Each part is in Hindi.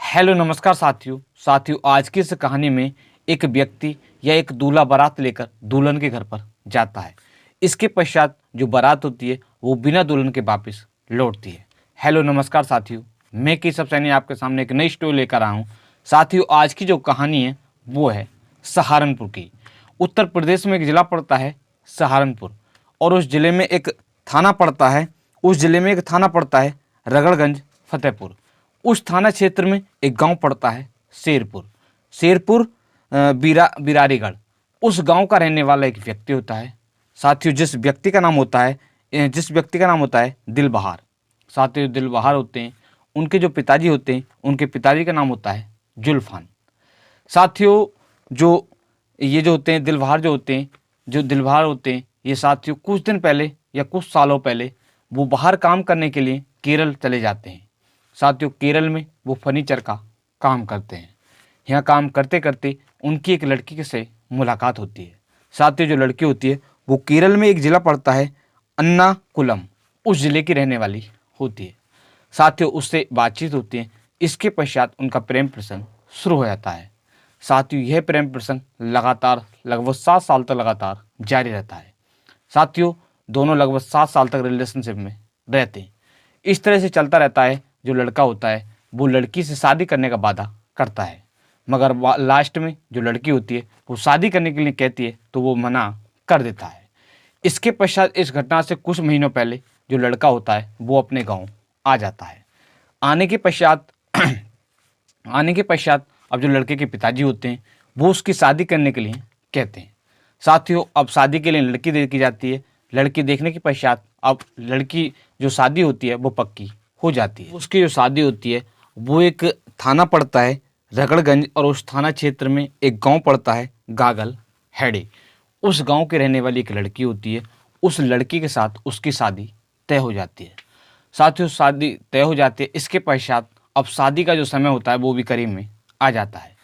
हेलो नमस्कार साथियों आज की इस कहानी में एक व्यक्ति या एक दूल्हा बारात लेकर दुल्हन के घर पर जाता है। इसके पश्चात जो बारात होती है वो बिना दुल्हन के वापस लौटती है। हेलो नमस्कार साथियों, मैं केशव सैनी आपके सामने एक नई स्टोरी लेकर आया हूँ। साथियों आज की जो कहानी है वो है सहारनपुर की। उत्तर प्रदेश में एक ज़िला पड़ता है सहारनपुर, और उस ज़िले में एक थाना पड़ता है। रगड़गंज फतेहपुर। उस थाना क्षेत्र में एक गांव पड़ता है शेरपुर बिरारीगढ़। उस गांव का रहने वाला एक व्यक्ति होता है साथियों, जिस व्यक्ति का नाम होता है दिलबहार। साथियों दिलबहार होते हैं, उनके जो पिताजी होते हैं उनके पिताजी का नाम होता है जुल्फान। साथियों जो होते हैं दिलबहार होते हैं ये साथियों कुछ दिन पहले या कुछ सालों पहले वो बाहर काम करने के लिए केरल चले जाते हैं। साथियों केरल में वो फर्नीचर का काम करते हैं। यहाँ काम करते करते उनकी एक लड़की से मुलाकात होती है। साथियों जो लड़की होती है वो केरल में एक ज़िला पड़ता है अन्नाकुलम, उस ज़िले की रहने वाली होती है। साथियों उससे बातचीत होती है। इसके पश्चात उनका प्रेम प्रसंग शुरू हो जाता है। साथियों यह प्रेम प्रसंग लगातार लगभग 7 साल तक लगातार जारी रहता है। साथियों दोनों लगभग 7 साल तक रिलेशनशिप में रहते हैं। इस तरह से चलता रहता है। जो लड़का होता है वो लड़की से शादी करने का वादा करता है, मगर लास्ट में जो लड़की होती है वो शादी करने के लिए कहती है तो वो मना कर देता है। इसके पश्चात इस घटना से कुछ महीनों पहले जो लड़का होता है वो अपने गांव आ जाता है। आने के पश्चात अब जो लड़के के पिताजी होते हैं वो उसकी शादी करने के लिए कहते हैं। साथियों अब शादी के लिए लड़की देखी जाती है। लड़की देखने के पश्चात अब लड़की जो शादी होती है वो पक्की हो जाती है। उसकी जो शादी होती है वो एक थाना पड़ता है रगड़गंज, और उस थाना क्षेत्र में एक गांव पड़ता है गागल हेड़े। उस गांव के रहने वाली एक लड़की होती है। उस लड़की के साथ उसकी शादी तय हो जाती है। साथियों शादी तय हो जाती है। इसके पश्चात अब शादी का जो समय होता है वो भी करीब में आ जाता है।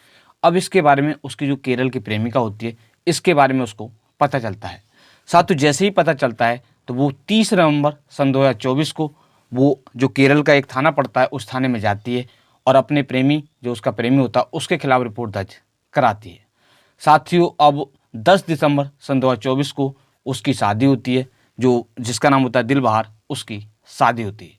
अब इसके बारे में उसकी जो केरल की प्रेमिका होती है इसके बारे में उसको पता चलता है। साथियों जैसे ही पता चलता है तो वो 30 नवंबर सन 2024 को वो जो केरल का एक थाना पड़ता है उस थाने में जाती है और अपने प्रेमी जो उसका प्रेमी होता है उसके खिलाफ रिपोर्ट दर्ज कराती है। साथियों अब 10 दिसंबर सन 2024 को उसकी शादी होती है। जो जिसका नाम होता है दिलबहार, उसकी शादी होती है।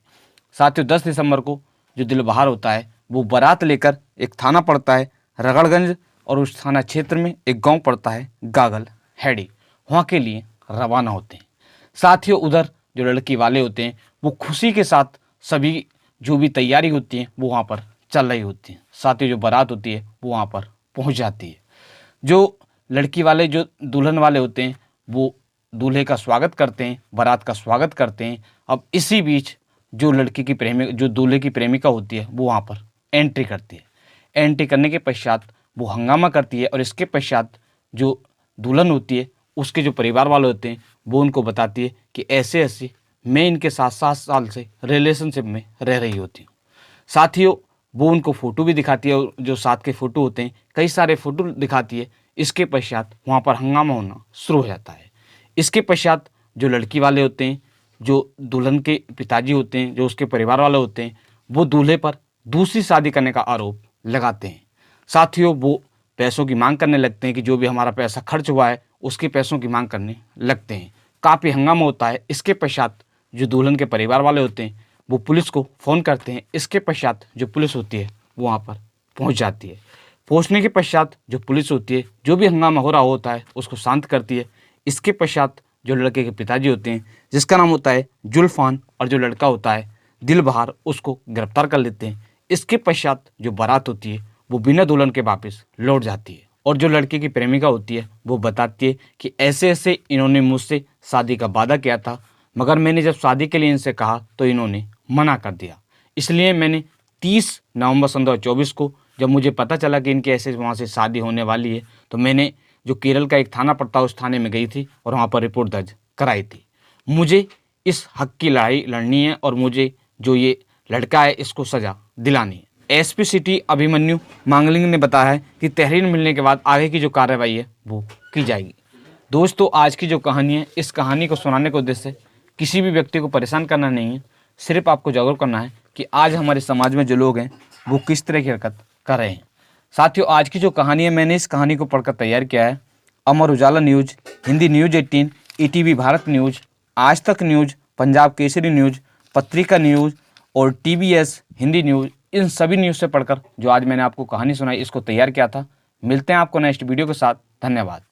साथियों 10 दिसंबर को जो दिलबहार होता है वो बारात लेकर एक थाना पड़ता है रगड़गंज, और उस थाना क्षेत्र में एक गांव पड़ता है गागल हेड़ी, वहाँ के लिए रवाना होते हैं। साथियों उधर जो लड़की वाले होते हैं वो खुशी के साथ सभी जो भी तैयारी होती है वो वहाँ पर चल रही होती है। साथियों जो बारात होती है वो वहाँ पर पहुँच जाती है। जो लड़की वाले जो दुल्हन वाले होते हैं वो दूल्हे का स्वागत करते हैं, बारात का स्वागत करते हैं। अब इसी बीच जो दूल्हे की प्रेमिका होती है वो वहाँ पर एंट्री करती है। एंट्री करने के पश्चात वो हंगामा करती है, और इसके पश्चात जो दुल्हन होती है उसके जो परिवार वाले होते हैं वो उनको बताती है कि ऐसे ऐसे मैं इनके साथ 7 साल से रिलेशनशिप में रह रही होती हूँ। साथियों वो उनको फ़ोटो भी दिखाती है, और जो साथ के फ़ोटो होते हैं कई सारे फ़ोटो दिखाती है। इसके पश्चात वहाँ पर हंगामा होना शुरू हो जाता है। इसके पश्चात जो लड़की वाले होते हैं, जो दुल्हन के पिताजी होते हैं, जो उसके परिवार वाले होते हैं, वो दूल्हे पर दूसरी शादी करने का आरोप लगाते हैं। साथियों वो पैसों की मांग करने लगते हैं कि जो भी हमारा पैसा खर्च हुआ है उसके पैसों की मांग करने लगते हैं। काफ़ी हंगामा होता है। इसके पश्चात जो दुल्हन के परिवार वाले होते हैं वो पुलिस को फ़ोन करते हैं। इसके पश्चात जो पुलिस होती है वो वहाँ पर पहुँच जाती है। पहुँचने के पश्चात जो पुलिस होती है जो भी हंगामा हो रहा होता है उसको शांत करती है। इसके पश्चात जो लड़के के पिताजी होते हैं जिसका नाम होता है जुल्फान, और जो लड़का होता है दिलबहार, उसको गिरफ्तार कर लेते हैं। इसके पश्चात जो बारात होती है वो बिना दुल्हन के वापस लौट जाती है, और जो लड़के की प्रेमिका होती है वो बताती है कि ऐसे ऐसे इन्होंने मुझसे शादी का वादा किया था, मगर मैंने जब शादी के लिए इनसे कहा तो इन्होंने मना कर दिया। इसलिए मैंने 30 नवंबर सन 2024 को जब मुझे पता चला कि इनके ऐसे वहाँ से शादी होने वाली है तो मैंने जो केरल का एक थाना पड़ता है उस थाने में गई थी और वहाँ पर रिपोर्ट दर्ज कराई थी। मुझे इस हक की लड़ाई लड़नी है, और मुझे जो ये लड़का है इसको सज़ा दिलानी है। एसपी सिटी अभिमन्यु मांगलिंग ने बताया है कि तहरीर मिलने के बाद आगे की जो कार्रवाई है वो की जाएगी। दोस्तों आज की जो कहानी है, इस कहानी को सुनाने का उद्देश्य किसी भी व्यक्ति को परेशान करना नहीं है। सिर्फ आपको जागरूक करना है कि आज हमारे समाज में जो लोग हैं वो किस तरह की हरकत कर रहे हैं। साथियों, आज की जो कहानी है, मैंने इस कहानी को पढ़कर तैयार किया है Amar Ujala news, Hindi news 18, ETV Bharat news, Aaj Tak news, Punjab Kesari news, Patrika news और टीवीएस हिंदी न्यूज़, इन सभी न्यूज़ से पढ़कर जो आज मैंने आपको कहानी सुनाई इसको तैयार किया था। मिलते हैं आपको नेक्स्ट वीडियो के साथ। धन्यवाद।